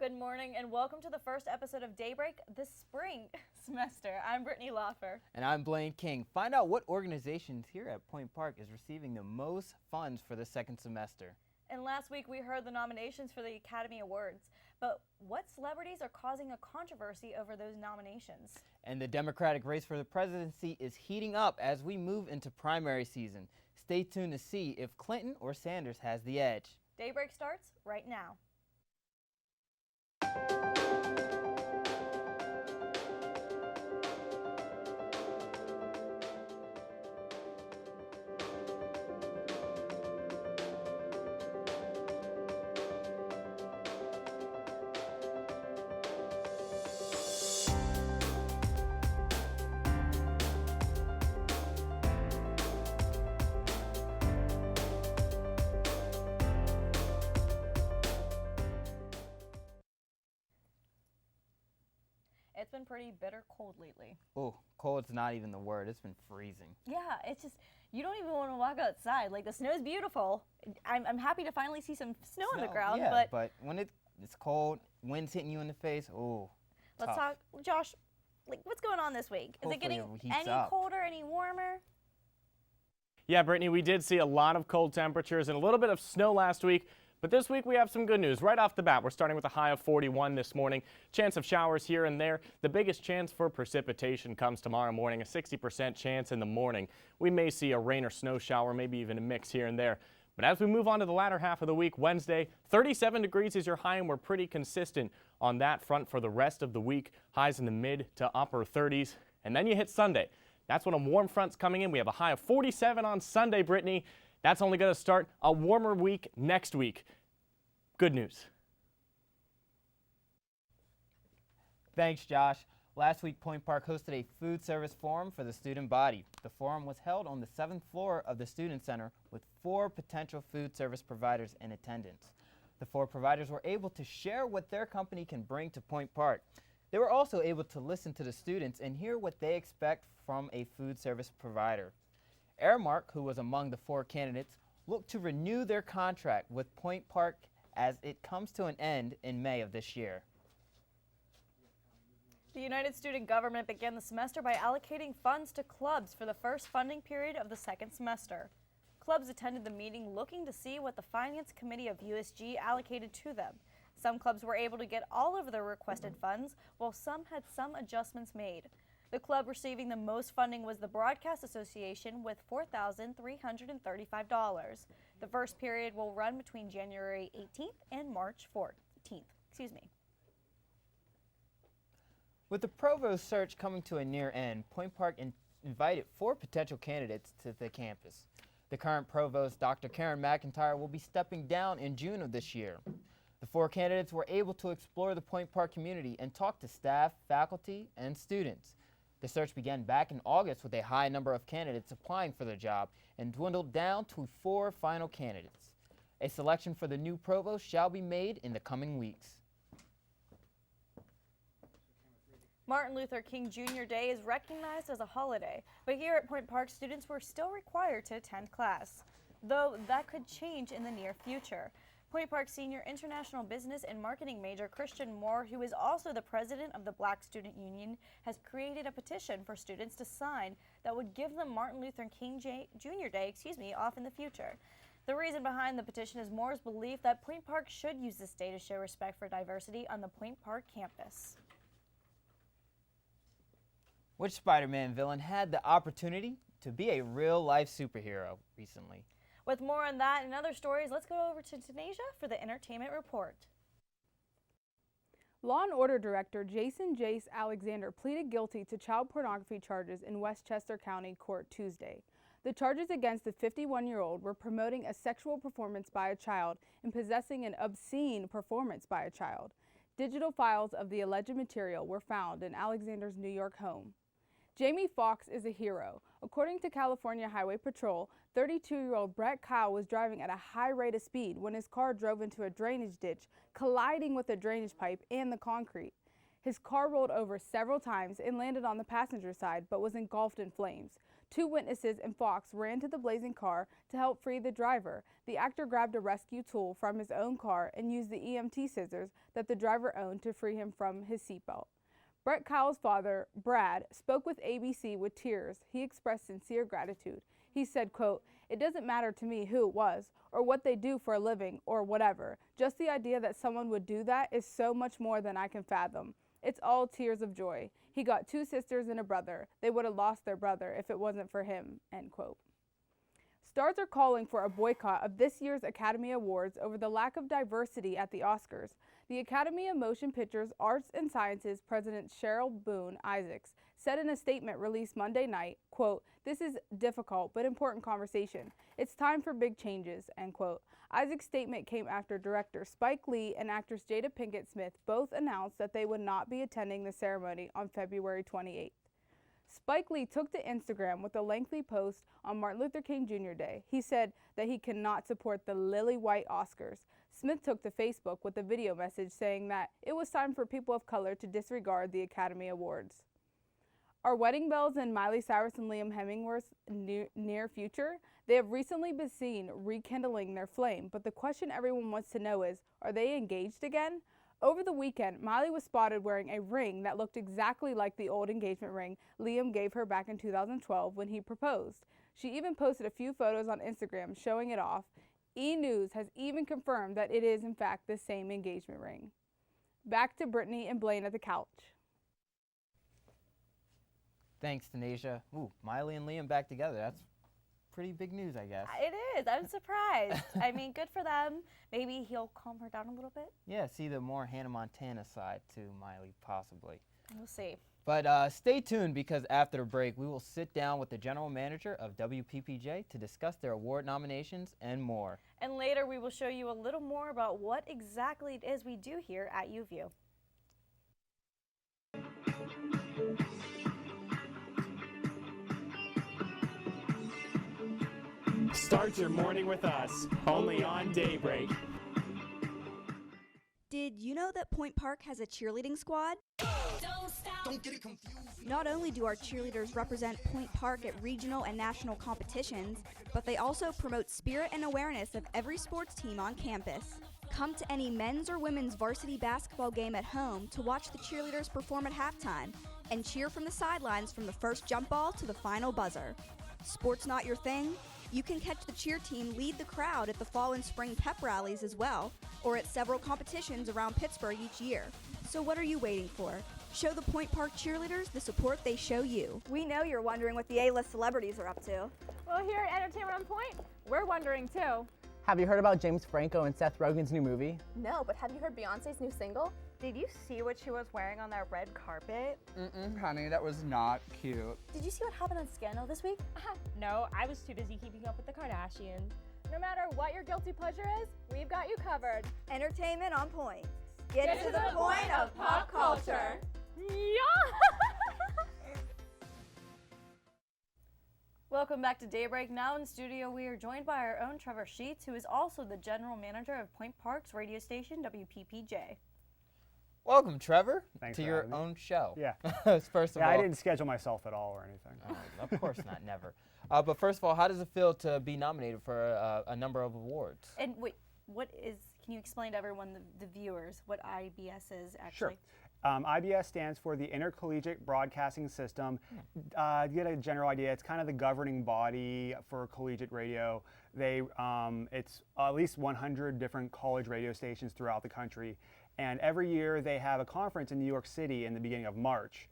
Good morning and welcome to the first episode of Daybreak this spring semester. I'm Brittany Loffer. And I'm Blaine King. Find out what organizations here at Point Park is receiving the most funds for the second semester. And last week we heard the nominations for the Academy Awards. But what celebrities are causing a controversy over those nominations? And the Democratic race for the presidency is heating up as we move into primary season. Stay tuned to see if Clinton or Sanders has the edge. Daybreak starts right now. It's been pretty bitter cold lately. Oh, cold's not even the word. It's been freezing. Yeah, it's just, you don't even want to walk outside. Like, the snow is beautiful. I'm happy to finally see some snow on the ground. Yeah, but when it's cold, wind's hitting you in the face, oh, let's talk, Josh, like, what's going on this week? Is it getting any colder, any warmer? Yeah, Brittany, we did see a lot of cold temperatures and a little bit of snow last week. But this week we have some good news. Right off the bat, we're starting with a high of 41 this morning. Chance of showers here and there. The biggest chance for precipitation comes tomorrow morning, a 60% chance in the morning. We may see a rain or snow shower, maybe even a mix here and there. But as we move on to the latter half of the week, Wednesday, 37 degrees is your high, and we're pretty consistent on that front for the rest of the week. Highs in the mid to upper 30s. And then you hit Sunday. That's when a warm front's coming in. We have a high of 47 on Sunday, Brittany. That's only going to start a warmer week next week. Good news. Thanks, Josh. Last week, Point Park hosted a food service forum for the student body. The forum was held on the 7th floor of the Student Center with 4 potential food service providers in attendance. The 4 providers were able to share what their company can bring to Point Park. They were also able to listen to the students and hear what they expect from a food service provider. Airmark, who was among the 4 candidates, looked to renew their contract with Point Park as it comes to an end in May of this year. The United Student Government began the semester by allocating funds to clubs for the first funding period of the second semester. Clubs attended the meeting looking to see what the Finance Committee of USG allocated to them. Some clubs were able to get all of their requested funds, while some had some adjustments made. The club receiving the most funding was the Broadcast Association with $4,335. The first period will run between January 18th and March 14th. With the provost search coming to a near end, Point Park invited 4 potential candidates to the campus. The current provost, Dr. Karen McIntyre, will be stepping down in June of this year. The 4 candidates were able to explore the Point Park community and talk to staff, faculty, and students. The search began back in August with a high number of candidates applying for the job and dwindled down to 4 final candidates. A selection for the new provost shall be made in the coming weeks. Martin Luther King Jr. Day is recognized as a holiday, but here at Point Park, students were still required to attend class, though that could change in the near future. Point Park Senior International Business and Marketing major Christian Moore, who is also the president of the Black Student Union, has created a petition for students to sign that would give them Martin Luther King Jr. Day off in the future. The reason behind the petition is Moore's belief that Point Park should use this day to show respect for diversity on the Point Park campus. Which Spider-Man villain had the opportunity to be a real-life superhero recently? With more on that and other stories, let's go over to Tunisia for the Entertainment Report. Law and Order Director Jason Jace Alexander pleaded guilty to child pornography charges in Westchester County Court Tuesday. The charges against the 51-year-old were promoting a sexual performance by a child and possessing an obscene performance by a child. Digital files of the alleged material were found in Alexander's New York home. Jamie Foxx is a hero. According to California Highway Patrol, 32-year-old Brett Kyle was driving at a high rate of speed when his car drove into a drainage ditch, colliding with a drainage pipe and the concrete. His car rolled over several times and landed on the passenger side, but was engulfed in flames. 2 witnesses and Fox ran to the blazing car to help free the driver. The actor grabbed a rescue tool from his own car and used the EMT scissors that the driver owned to free him from his seatbelt. Brett Kyle's father, Brad, spoke with ABC with tears. He expressed sincere gratitude. He said, quote, "It doesn't matter to me who it was or what they do for a living or whatever. Just the idea that someone would do that is so much more than I can fathom. It's all tears of joy. He got 2 sisters and a brother. They would have lost their brother if it wasn't for him," end quote. Stars are calling for a boycott of this year's Academy Awards over the lack of diversity at the Oscars. The Academy of Motion Pictures Arts and Sciences President Cheryl Boone Isaacs said in a statement released Monday night, quote, "This is difficult but important conversation. It's time for big changes," end quote. Isaacs' statement came after director Spike Lee and actress Jada Pinkett Smith both announced that they would not be attending the ceremony on February 28th. Spike Lee took to Instagram with a lengthy post on Martin Luther King Jr. Day. He said that he cannot support the lily white Oscars. Smith took to Facebook with a video message saying that it was time for people of color to disregard the Academy Awards. Are wedding bells in Miley Cyrus and Liam Hemsworth's near future? They have recently been seen rekindling their flame, but the question everyone wants to know is, are they engaged again? Over the weekend, Miley was spotted wearing a ring that looked exactly like the old engagement ring Liam gave her back in 2012 when he proposed. She even posted a few photos on Instagram showing it off. E! News has even confirmed that it is in fact the same engagement ring. Back to Brittany and Blaine at the couch. Thanks, Tanasia. Ooh, Miley and Liam back together. That's pretty big news, I guess. It is. I'm surprised. I mean, good for them. Maybe he'll calm her down a little bit. Yeah, see the more Hannah Montana side to Miley, possibly. We'll see. But stay tuned, because after the break, we will sit down with the general manager of WPPJ to discuss their award nominations and more. And later, we will show you a little more about what exactly it is we do here at UView. Start your morning with us, only on Daybreak. Did you know that Point Park has a cheerleading squad? Don't stop. Don't get it confused. Not only do our cheerleaders represent Point Park at regional and national competitions, but they also promote spirit and awareness of every sports team on campus. Come to any men's or women's varsity basketball game at home to watch the cheerleaders perform at halftime and cheer from the sidelines from the first jump ball to the final buzzer. Sports not your thing? You can catch the cheer team lead the crowd at the fall and spring pep rallies as well, or at several competitions around Pittsburgh each year. So what are you waiting for? Show the Point Park cheerleaders the support they show you. We know you're wondering what the A-list celebrities are up to. Well, here at Entertainment on Point, we're wondering too. Have you heard about James Franco and Seth Rogen's new movie? No, but have you heard Beyonce's new single? Did you see what she was wearing on that red carpet? Honey, that was not cute. Did you see what happened on Scandal this week? No, I was too busy keeping up with the Kardashians. No matter what your guilty pleasure is, we've got you covered. Entertainment on Point. Get to the point of pop culture. Welcome back to Daybreak. Now in studio, we are joined by our own Trevor Sheets, who is also the general manager of Point Park's radio station, WPPJ. Welcome, Trevor, Thanks to for your having me. own show. Yeah. First of Yeah, all, I didn't schedule myself at all or anything. Of course not, never. But first of all, how does it feel to be nominated for a number of awards? And wait, can you explain to everyone, the viewers, what IBS is actually? Sure. IBS stands for the Intercollegiate Broadcasting System. To get a general idea, it's kind of the governing body for collegiate radio. It's at least 100 different college radio stations throughout the country. And every year they have a conference in New York City in the beginning of March,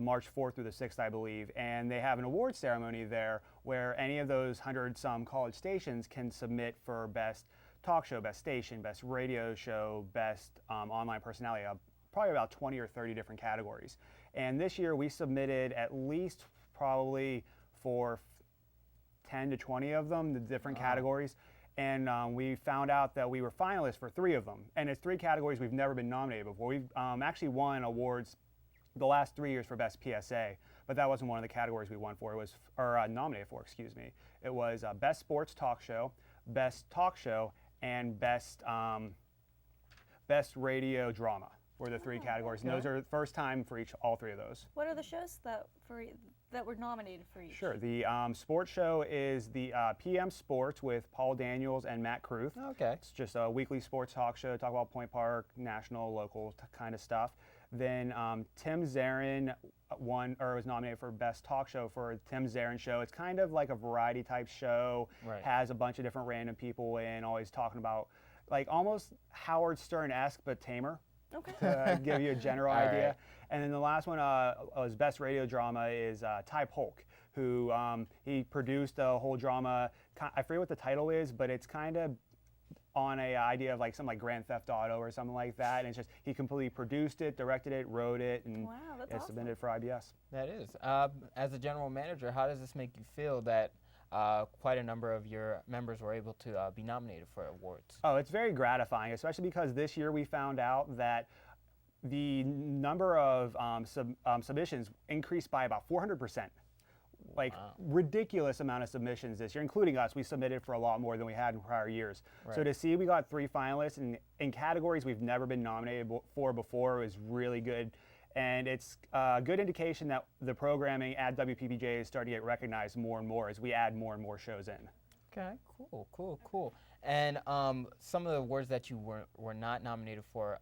March 4th through the 6th, I believe. And they have an award ceremony there where any of those 100-some college stations can submit for best talk show, best station, best radio show, best online personality, probably about 20 or 30 different categories. And this year we submitted at least probably for 10 to 20 of them, the different categories. And we found out that we were finalists for 3 of them. And it's 3 categories we've never been nominated before. We've actually won awards the last 3 years for Best PSA, but that wasn't one of the categories we won for. It was, or nominated for, excuse me. It was Best Sports Talk Show, Best Talk Show, and Best Radio Drama. were the three Oh, categories. okay. And those are the first time for all three of those. What are the shows that were nominated for each? Sure. The sports show is the PM Sports with Paul Daniels and Matt Kruth. Okay. It's just a weekly sports talk show, talk about Point Park, national, local kind of stuff. Then Tim Zarin was nominated for Best Talk Show for Tim Zarin Show. It's kind of like a variety type show. Right. Has a bunch of different random people in, always talking about like almost Howard Stern-esque, but tamer. Okay. To give you a general All idea. right. And then the last one was Best Radio Drama is Ty Polk, who he produced a whole drama. I forget what the title is, but it's kind of on a idea of like something like Grand Theft Auto or something like that. And it's just he completely produced it, directed it, wrote it, and Wow, that's awesome. submitted for IBS. That is. As a general manager, how does this make you feel that quite a number of your members were able to be nominated for awards? Oh, it's very gratifying, especially because this year we found out that the number of submissions increased by about 400%. Like ridiculous amount of submissions this year, including us. We submitted for a lot more than we had in prior years. Right. So to see we got 3 finalists in categories we've never been nominated for before was really good. And it's a good indication that the programming at WPPJ is starting to get recognized more and more as we add more and more shows in. Okay, cool. And some of the awards that you were not nominated for,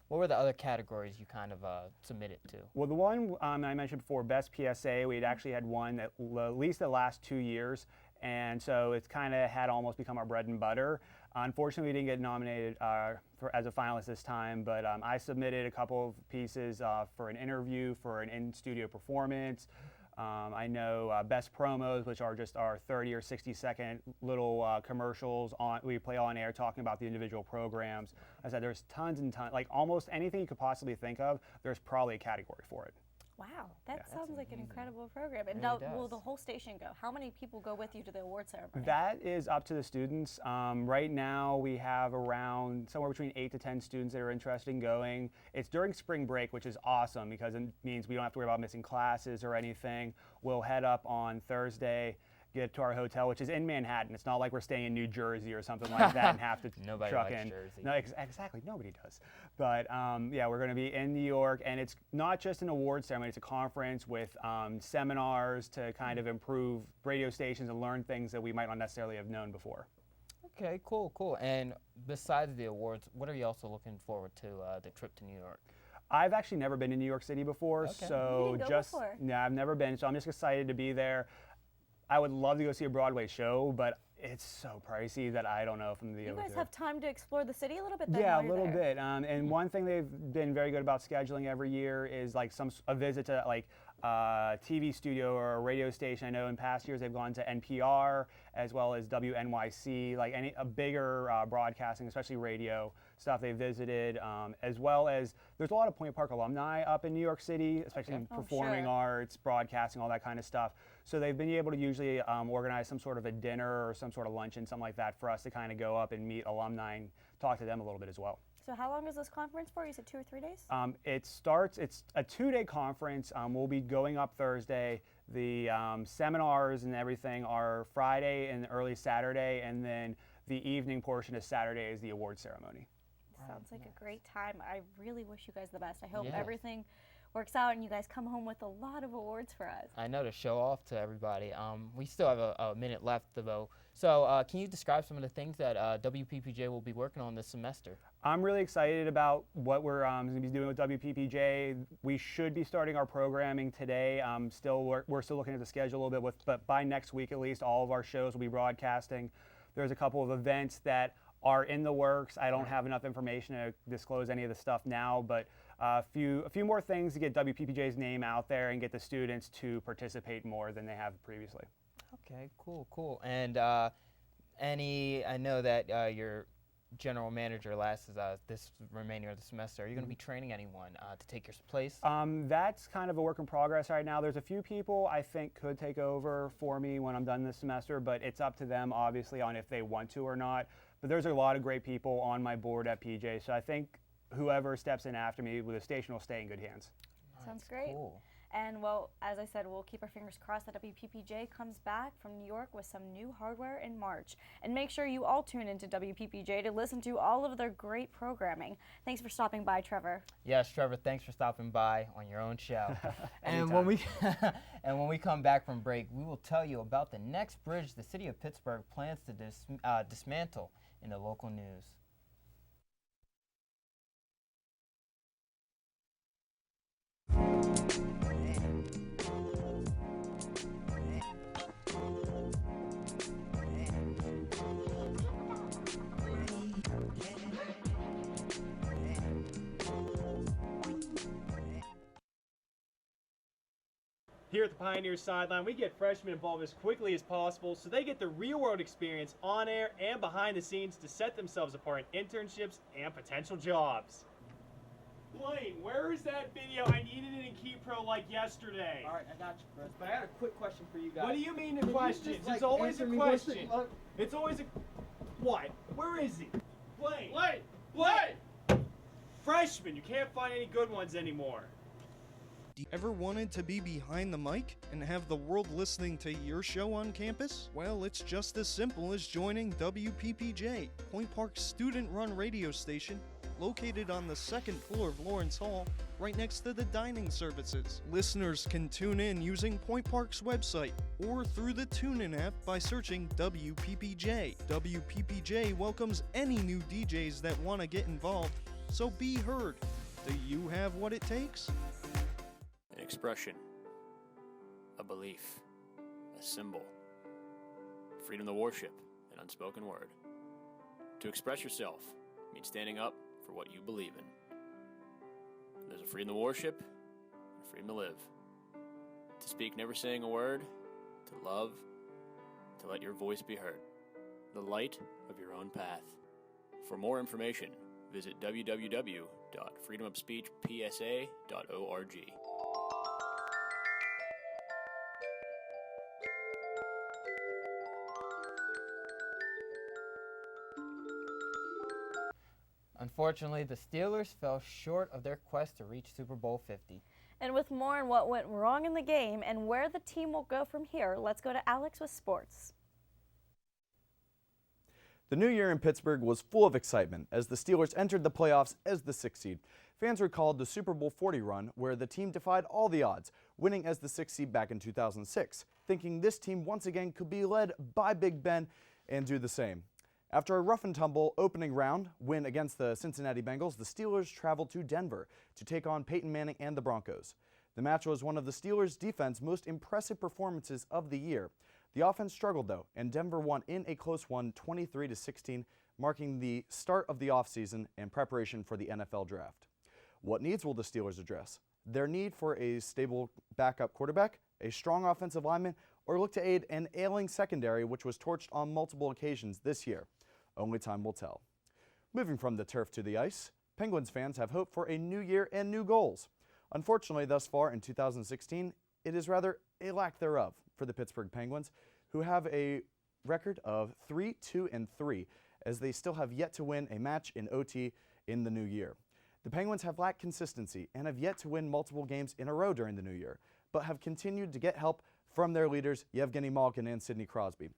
what were the other categories you kind of submitted to? Well, the one I mentioned before, Best PSA, we'd actually had one at least the last 2 years, and so it's kind of had almost become our bread and butter. Unfortunately, we didn't get nominated as a finalist this time, but I submitted a couple of pieces for an interview, for an in-studio performance. I know Best Promos, which are just our 30 or 60-second little commercials we play on air talking about the individual programs. I said there's tons and tons, like almost anything you could possibly think of, there's probably a category for it. Wow, that sounds like an incredible program. And It now, really will does. the whole station go? How many people go with you to the award ceremony? That is up to the students. Right now we have around somewhere between 8 to 10 students that are interested in going. It's during spring break, which is awesome because it means we don't have to worry about missing classes or anything. We'll head up on Thursday, get to our hotel, which is in Manhattan. It's not like we're staying in New Jersey or something like that and have to Nobody truck likes in. Jersey. No, exactly. Nobody does. But yeah, we're going to be in New York, and it's not just an award ceremony. It's a conference with seminars to kind of improve radio stations and learn things that we might not necessarily have known before. Okay, cool. And besides the awards, what are you also looking forward to the trip to New York? I've actually never been to New York City before, Okay. so You didn't go before. no, I've never been. So I'm just excited to be there. I would love to go see a Broadway show, but it's so pricey that I don't know if I'm going to be You able guys to. have time to explore the city a little bit then Yeah, while a you're little there. bit. And one thing they've been very good about scheduling every year is like a visit to like a TV studio or a radio station. I know in past years they've gone to NPR as well as WNYC, like a bigger broadcasting, especially radio stuff they visited, as well as there's a lot of Point Park alumni up in New York City, especially in performing sure. arts, broadcasting, all that kind of stuff. So they've been able to usually organize some sort of a dinner or some sort of luncheon, something like that, for us to kind of go up and meet alumni and talk to them a little bit as well. So how long is this conference for? You said 2 or 3 days? It's a 2-day conference. We'll be going up Thursday. The seminars and everything are Friday and early Saturday, and then the evening portion of Saturday is the award ceremony. Sounds like a great time. I really wish you guys the best. I hope Yes. everything works out and you guys come home with a lot of awards for us. I know, to show off to everybody. We still have a minute left though. So can you describe some of the things that WPPJ will be working on this semester? I'm really excited about what we're going to be doing with WPPJ. We should be starting our programming today. We're still looking at the schedule a little bit, but by next week at least, all of our shows will be broadcasting. There's a couple of events that are in the works. I don't have enough information to disclose any of the stuff now, but a few more things to get WPPJ's name out there and get the students to participate more than they have previously. Okay, cool. And I know that your general manager lasts this remainder of the semester. Are you going to be training anyone to take your place? That's kind of a work in progress right now. There's a few people I think could take over for me when I'm done this semester, but it's up to them obviously on if they want to or not. But there's a lot of great people on my board at PJ, so I think whoever steps in after me with the station will stay in good hands. Sounds great. Cool. And, well, as I said, we'll keep our fingers crossed that WPPJ comes back from New York with some new hardware in March. And make sure you all tune into WPPJ to listen to all of their great programming. Thanks for stopping by, Trevor. Yes, Trevor, thanks for stopping by on your own show. And when we come back from break, we will tell you about the next bridge the city of Pittsburgh plans to dismantle in the local news. Here at the Pioneers sideline, we get freshmen involved as quickly as possible so they get the real-world experience on air and behind the scenes to set themselves apart in internships and potential jobs. Blaine, where is that video? I needed it in KeyPro like yesterday. All right, I got you, Chris. But I had a quick question for you guys. What do you mean the questions? It's always a question. It's always a... What? Where is he? Blaine! Blaine! Blaine! Freshman, you can't find any good ones anymore. Ever wanted to be behind the mic and have the world listening to your show on campus? Well, it's just as simple as joining WPPJ, Point Park's student-run radio station, located on the second floor of Lawrence Hall, right next to the dining services. Listeners can tune in using Point Park's website or through the TuneIn app by searching WPPJ. WPPJ welcomes any new DJs that want to get involved, so be heard. Do you have what it takes? An expression, a belief, a symbol, freedom to worship, an unspoken word. To express yourself means standing up for what you believe in. There's a freedom to worship, and a freedom to live. To speak never saying a word, to love, to let your voice be heard. The light of your own path. For more information, visit www.freedomofspeechpsa.org. Unfortunately, the Steelers fell short of their quest to reach Super Bowl 50. And with more on what went wrong in the game and where the team will go from here, let's go to Alex with sports. The new year in Pittsburgh was full of excitement as the Steelers entered the playoffs as the 6th seed. Fans recalled the Super Bowl 40 run where the team defied all the odds, winning as the 6th seed back in 2006, thinking this team once again could be led by Big Ben and do the same. After a rough and tumble opening round win against the Cincinnati Bengals, the Steelers traveled to Denver to take on Peyton Manning and the Broncos. The match was one of the Steelers' defense's most impressive performances of the year. The offense struggled though, and Denver won in a close one, 23-16, marking the start of the offseason and preparation for the NFL draft. What needs will the Steelers address? Their need for a stable backup quarterback, a strong offensive lineman, or look to aid an ailing secondary which was torched on multiple occasions this year. Only time will tell. Moving from the turf to the ice, Penguins fans have hope for a new year and new goals. Unfortunately, thus far in 2016, it is rather a lack thereof for the Pittsburgh Penguins, who have a record of 3-2-3, as they still have yet to win a match in OT in the new year. The Penguins have lacked consistency and have yet to win multiple games in a row during the new year, but have continued to get help from their leaders, Yevgeny Malkin and Sidney Crosby.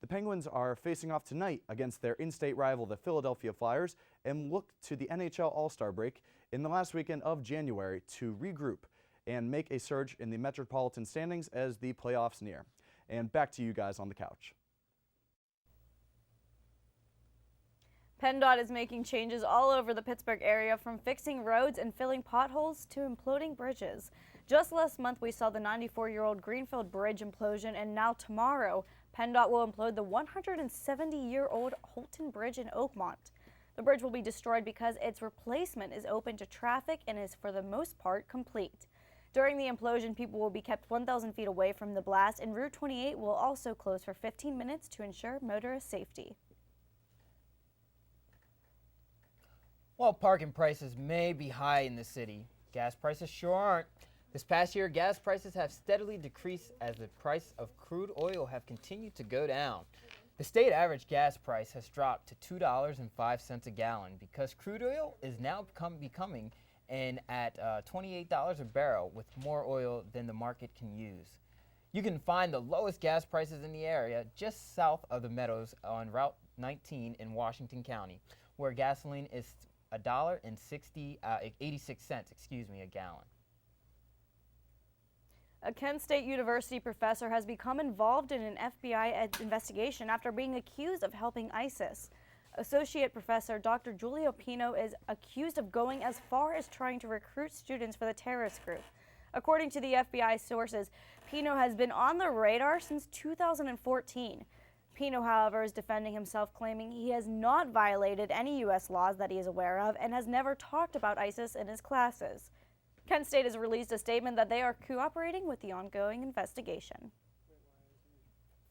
The Penguins are facing off tonight against their in-state rival, the Philadelphia Flyers, and look to the NHL All-Star break in the last weekend of January to regroup and make a surge in the Metropolitan standings as the playoffs near. And back to you guys on the couch. PennDOT is making changes all over the Pittsburgh area, from fixing roads and filling potholes to imploding bridges. Just last month, we saw the 94-year-old Greenfield Bridge implosion, and now tomorrow, PennDOT will implode the 170-year-old Holton Bridge in Oakmont. The bridge will be destroyed because its replacement is open to traffic and is, for the most part, complete. During the implosion, people will be kept 1,000 feet away from the blast, and Route 28 will also close for 15 minutes to ensure motorist safety. While parking prices may be high in the city, gas prices sure aren't. This past year, gas prices have steadily decreased as the price of crude oil have continued to go down. The state average gas price has dropped to $2.05 a gallon because crude oil is now becoming and at $28 a barrel, with more oil than the market can use. You can find the lowest gas prices in the area just south of the Meadows on Route 19 in Washington County, where gasoline is $1.86 a gallon. A Kent State University professor has become involved in an FBI investigation after being accused of helping ISIS. Associate Professor Dr. Julio Pino is accused of going as far as trying to recruit students for the terrorist group. According to the FBI sources, Pino has been on the radar since 2014. Pino, however, is defending himself, claiming he has not violated any U.S. laws that he is aware of and has never talked about ISIS in his classes. Kent State has released a statement that they are cooperating with the ongoing investigation.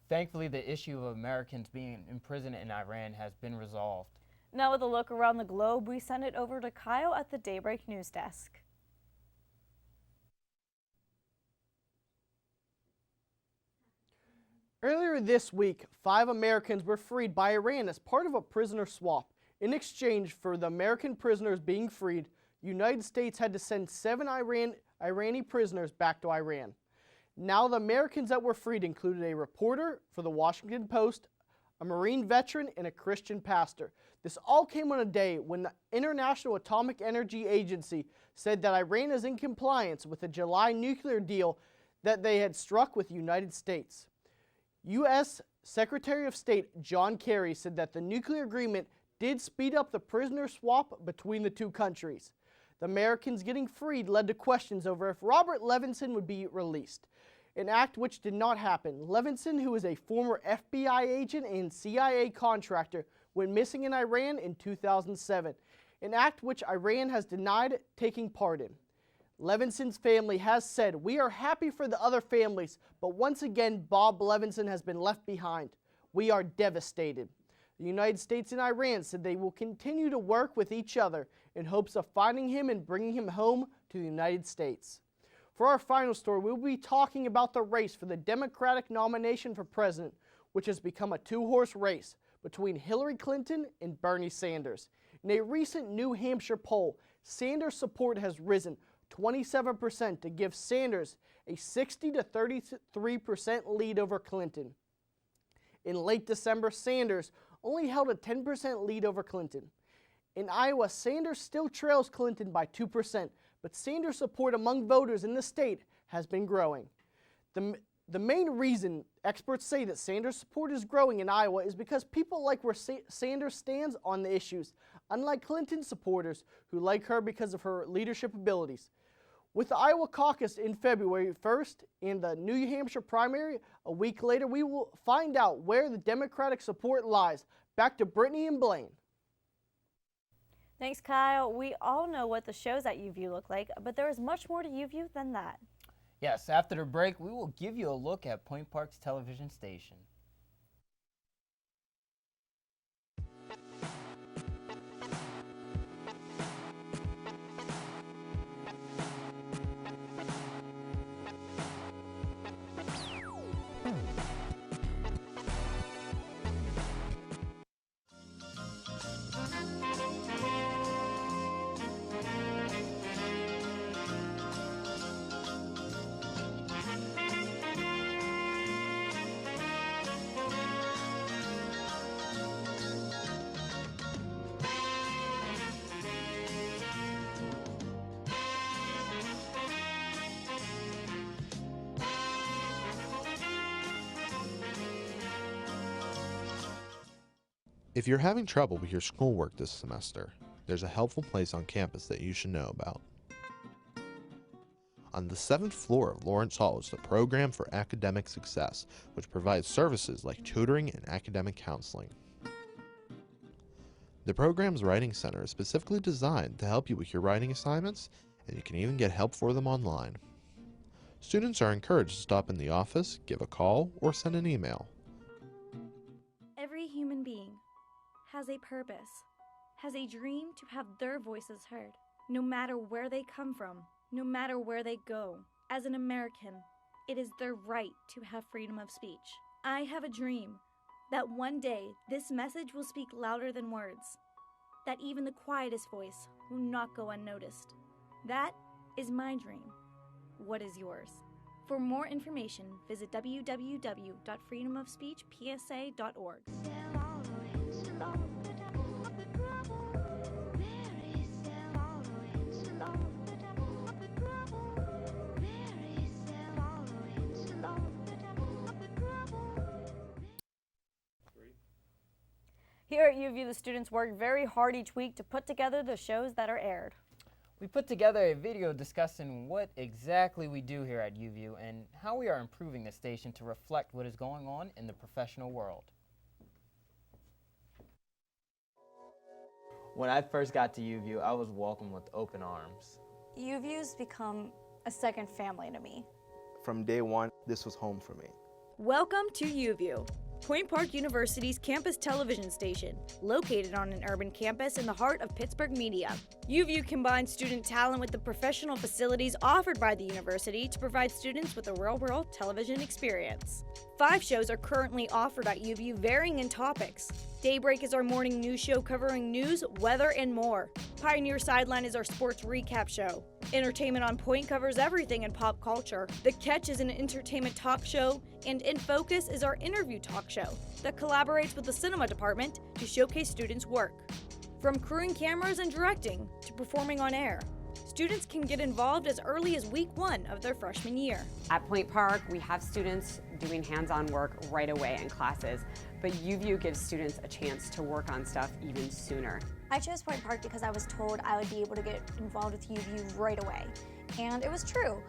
Thankfully, the issue of Americans being imprisoned in Iran has been resolved. Now with a look around the globe, we send it over to Kyle at the Daybreak News Desk. Earlier this week, 5 Americans were freed by Iran as part of a prisoner swap. In exchange for the American prisoners being freed, the United States had to send 7 Iranian prisoners back to Iran. Now the Americans that were freed included a reporter for the Washington Post, a Marine veteran, and a Christian pastor. This all came on a day when the International Atomic Energy Agency said that Iran is in compliance with the July nuclear deal that they had struck with the United States. U.S. Secretary of State John Kerry said that the nuclear agreement did speed up the prisoner swap between the two countries. The Americans getting freed led to questions over if Robert Levinson would be released, an act which did not happen. Levinson, who is a former FBI agent and CIA contractor, went missing in Iran in 2007, an act which Iran has denied taking part in. Levinson's family has said, "We are happy for the other families, but once again, Bob Levinson has been left behind. We are devastated." The United States and Iran said they will continue to work with each other in hopes of finding him and bringing him home to the United States. For our final story, we'll be talking about the race for the Democratic nomination for president, which has become a two-horse race between Hillary Clinton and Bernie Sanders. In a recent New Hampshire poll, Sanders' support has risen 27% to give Sanders a 60 to 33% lead over Clinton. In late December, Sanders only held a 10% lead over Clinton. In Iowa, Sanders still trails Clinton by 2%, but Sanders' support among voters in the state has been growing. The main reason experts say that Sanders' support is growing in Iowa is because people like where Sanders stands on the issues, unlike Clinton supporters who like her because of her leadership abilities. With the Iowa caucus in February 1st and the New Hampshire primary a week later, we will find out where the Democratic support lies. Back to Brittany and Blaine. Thanks, Kyle. We all know what the shows at UView look like, but there is much more to UView than that. Yes, after the break, we will give you a look at Point Park's television station. If you're having trouble with your schoolwork this semester, there's a helpful place on campus that you should know about. On the 7th floor of Lawrence Hall is the Program for Academic Success, which provides services like tutoring and academic counseling. The program's Writing Center is specifically designed to help you with your writing assignments, and you can even get help for them online. Students are encouraged to stop in the office, give a call, or send an email. Every human being has a purpose, has a dream to have their voices heard, no matter where they come from, no matter where they go. As an American, it is their right to have freedom of speech. I have a dream that one day this message will speak louder than words, that even the quietest voice will not go unnoticed. That is my dream. What is yours? For more information, visit www.freedomofspeechpsa.org. Here at UView, the students work very hard each week to put together the shows that are aired. We put together a video discussing what exactly we do here at UView and how we are improving the station to reflect what is going on in the professional world. When I first got to UView, I was welcomed with open arms. UView's become a second family to me. From day one, this was home for me. Welcome to UView, Point Park University's campus television station, located on an urban campus in the heart of Pittsburgh media. UView combines student talent with the professional facilities offered by the university to provide students with a real-world television experience. 5 shows are currently offered at UView, varying in topics. Daybreak is our morning news show covering news, weather, and more. Pioneer Sideline is our sports recap show. Entertainment on Point covers everything in pop culture. The Catch is an entertainment talk show, and In Focus is our interview talk show that collaborates with the cinema department to showcase students' work. From crewing cameras and directing to performing on air, students can get involved as early as week 1 of their freshman year. At Point Park, we have students doing hands-on work right away in classes, but UView gives students a chance to work on stuff even sooner. I chose Point Park because I was told I would be able to get involved with UView right away. And it was true.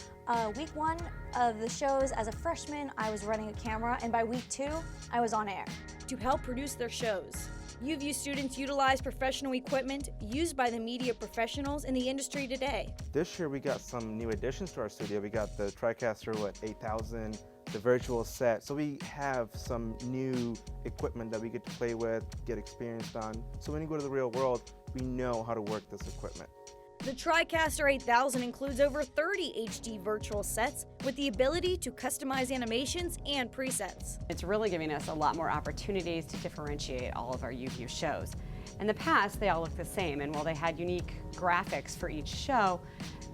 Week 1 of the shows as a freshman, I was running a camera, and by week 2, I was on air. To help produce their shows, UView students utilize professional equipment used by the media professionals in the industry today. This year we got some new additions to our studio. We got the TriCaster 8000, the virtual set. So we have some new equipment that we get to play with, get experienced on. So when you go to the real world, we know how to work this equipment. The TriCaster 8000 includes over 30 HD virtual sets with the ability to customize animations and presets. It's really giving us a lot more opportunities to differentiate all of our UView shows. In the past, they all looked the same, and while they had unique graphics for each show,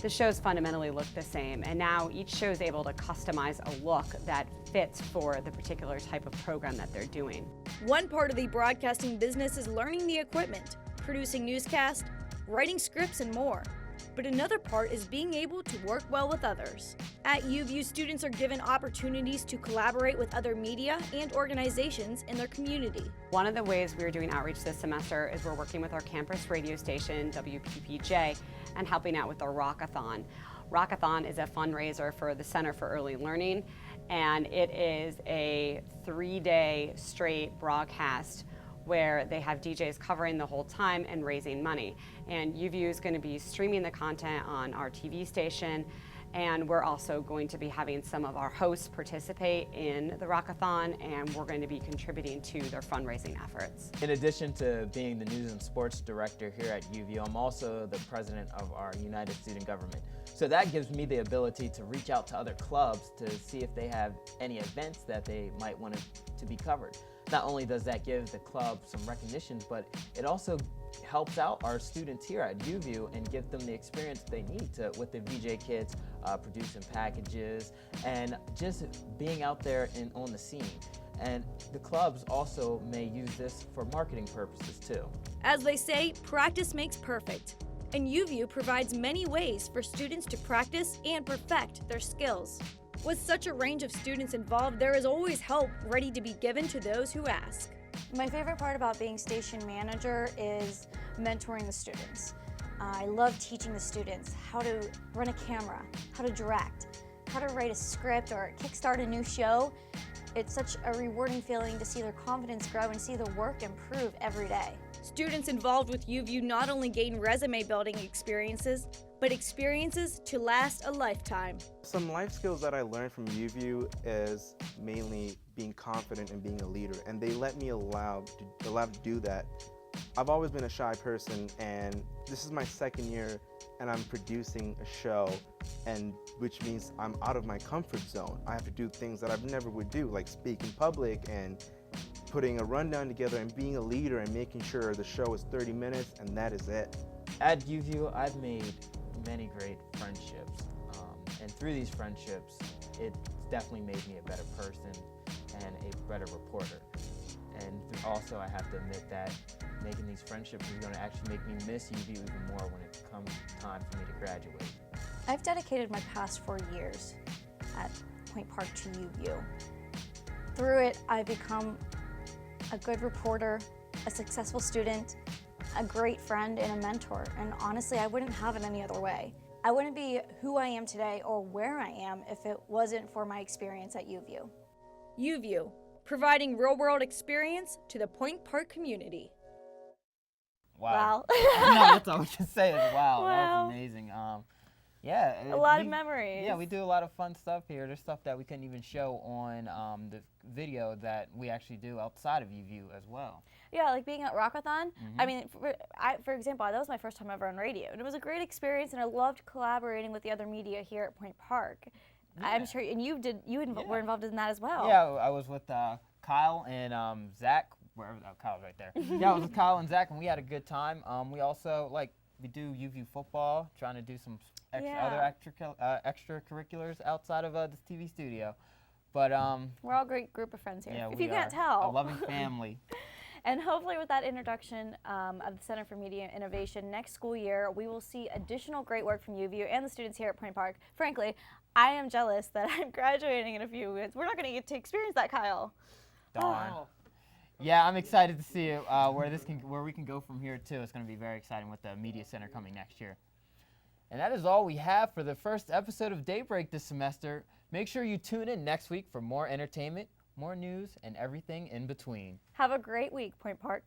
the shows fundamentally looked the same, and now each show is able to customize a look that fits for the particular type of program that they're doing. One part of the broadcasting business is learning the equipment, producing newscasts, writing scripts, and more. But another part is being able to work well with others. At UView, students are given opportunities to collaborate with other media and organizations in their community. One of the ways we're doing outreach this semester is we're working with our campus radio station, WPPJ, and helping out with the Rockathon. Rockathon is a fundraiser for the Center for Early Learning, and it is a 3-day straight broadcast where they have DJs covering the whole time and raising money. And UView is going to be streaming the content on our TV station, and we're also going to be having some of our hosts participate in the Rockathon, and we're going to be contributing to their fundraising efforts. In addition to being the News and Sports Director here at UView, I'm also the President of our United Student Government. So that gives me the ability to reach out to other clubs to see if they have any events that they might want to be covered. Not only does that give the club some recognition, but it also helps out our students here at UView and give them the experience they need to, with the VJ kids, producing packages and just being out there and on the scene. And the clubs also may use this for marketing purposes too. As they say, practice makes perfect. And UView provides many ways for students to practice and perfect their skills. With such a range of students involved, there is always help ready to be given to those who ask. My favorite part about being station manager is mentoring the students. I love teaching the students how to run a camera, how to direct, how to write a script or kickstart a new show. It's such a rewarding feeling to see their confidence grow and see their work improve every day. Students involved with UView not only gain resume building experiences, but experiences to last a lifetime. Some life skills that I learned from UView is mainly being confident and being a leader, and they let me allowed to do that. I've always been a shy person, and this is my second year and I'm producing a show, and which means I'm out of my comfort zone. I have to do things that I've never would do, like speak in public and putting a rundown together and being a leader and making sure the show is 30 minutes and that is it. At UView, I've made many great friendships. And through these friendships, it's definitely made me a better person and a better reporter. And also, I have to admit that making these friendships is going to actually make me miss UVU even more when it comes time for me to graduate. I've dedicated my past 4 years at Point Park to UVU. Through it, I've become a good reporter, a successful student, a great friend, and a mentor. And honestly, I wouldn't have it any other way. I wouldn't be who I am today or where I am if it wasn't for my experience at UVU. UVU, providing real-world experience to the Point Park community. Wow. No, that's all we can say is wow. Wow. That was amazing. Yeah. A lot of memories. Yeah, we do a lot of fun stuff here. There's stuff that we couldn't even show on the video that we actually do outside of UVU as well. Yeah, like being at Rockathon. I mean, for example, that was my first time ever on radio, and it was a great experience, and I loved collaborating with the other media here at Point Park. Yeah. I'm sure, and were involved in that as well. Yeah, I was with Kyle and Zach. Wherever Kyle's right there. Yeah, I was with Kyle and Zach, and we had a good time. We also we do UVU football, trying to do some other extracurriculars outside of this TV studio. But we're all a great group of friends here. Yeah, if you can't tell, a loving family. And hopefully with that introduction of the Center for Media Innovation next school year, we will see additional great work from UVU and the students here at Point Park. Frankly, I am jealous that I'm graduating in a few weeks. We're not going to get to experience that, Kyle. Darn. Yeah, I'm excited to see where we can go from here too. It's going to be very exciting with the Media Center coming next year. And that is all we have for the first episode of Daybreak this semester. Make sure you tune in next week for more entertainment, more news, and everything in between. Have a great week, Point Park.